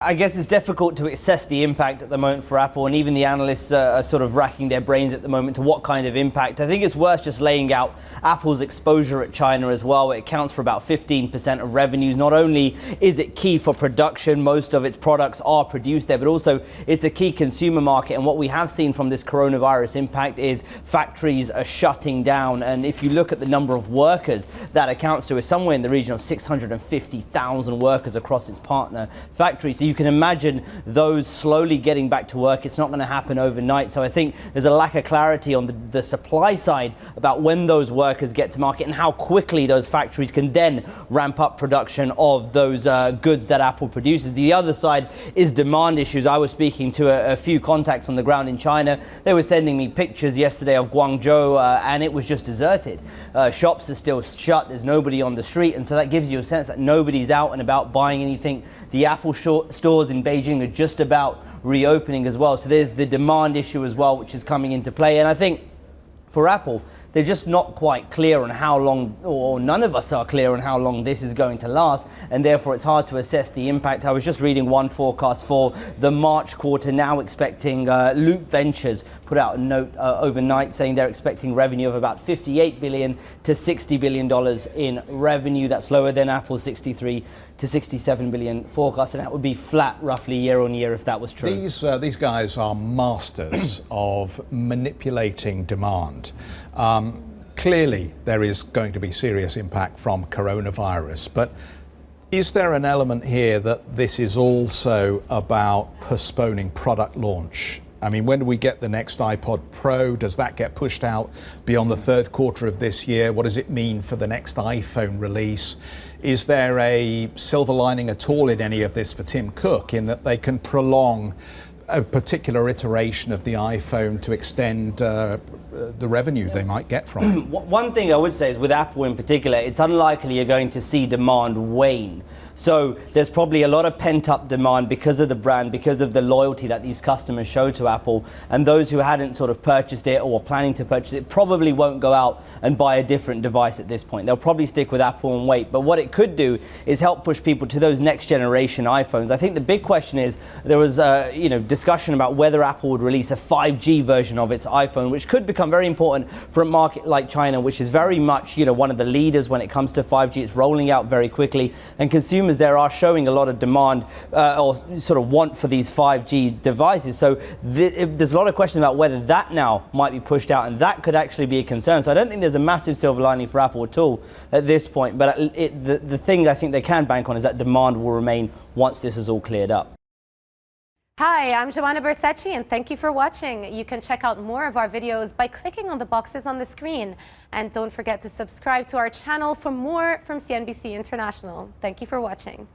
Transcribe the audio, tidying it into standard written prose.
I guess it's difficult to assess the impact at the moment for Apple, and even the analysts are sort of racking their brains at the moment to what kind of impact. I think it's worth just laying out Apple's exposure at China as well. It accounts for about 15% of revenues. Not only is it key for production, most of its products are produced there, but also it's a key consumer market. And what we have seen from this coronavirus impact is factories are shutting down. And if you look at the number of workers that accounts to, is somewhere in the region of 650,000 workers across its partner factories. So you can imagine those slowly getting back to work. It's not going to happen overnight. So I think there's a lack of clarity on the supply side about when those workers get to market and how quickly those factories can then ramp up production of those goods that Apple produces. The other side is demand issues. I was speaking to a few contacts on the ground in China. They were sending me pictures yesterday of Guangzhou and it was just deserted. Shops are still shut. There's nobody on the street. And so that gives you a sense that nobody's out and about buying anything. The Apple stores in Beijing are just about reopening as well. So there's the demand issue as well, which is coming into play. And I think for Apple, they're just not quite clear on how long, or none of us are clear on how long this is going to last, and therefore it's hard to assess the impact. I was just reading one forecast for the March quarter, now expecting Loop Ventures put out a note overnight saying they're expecting revenue of about $58 billion to $60 billion in revenue. That's lower than Apple's 63 to 67 billion forecast, and that would be flat roughly year on year if that was true. These guys are masters of manipulating demand. Clearly, there is going to be serious impact from coronavirus, but is there an element here that this is also about postponing product launch? I mean, when do we get the next iPod Pro? Does that get pushed out beyond the third quarter of this year? What does it mean for the next iPhone release? Is there a silver lining at all in any of this for Tim Cook, in that they can prolong a particular iteration of the iPhone to extend the revenue they might get from it? One thing I would say is with Apple in particular, it's unlikely you're going to see demand wane. So there's probably a lot of pent-up demand because of the brand, because of the loyalty that these customers show to Apple. And those who hadn't sort of purchased it or were planning to purchase it probably won't go out and buy a different device at this point. They'll probably stick with Apple and wait. But what it could do is help push people to those next generation iPhones. I think the big question is, there was discussion about whether Apple would release a 5G version of its iPhone, which could become very important for a market like China, which is very much one of the leaders when it comes to 5G. It's rolling out very quickly, and consumers there are showing a lot of demand or sort of want for these 5G devices. So there's a lot of questions about whether that now might be pushed out, and that could actually be a concern. So I don't think there's a massive silver lining for Apple at all at this point. But the thing I think they can bank on is that demand will remain once this is all cleared up. Hi, I'm Joanna Bersecci, and thank you for watching. You can check out more of our videos by clicking on the boxes on the screen. And don't forget to subscribe to our channel for more from CNBC International. Thank you for watching.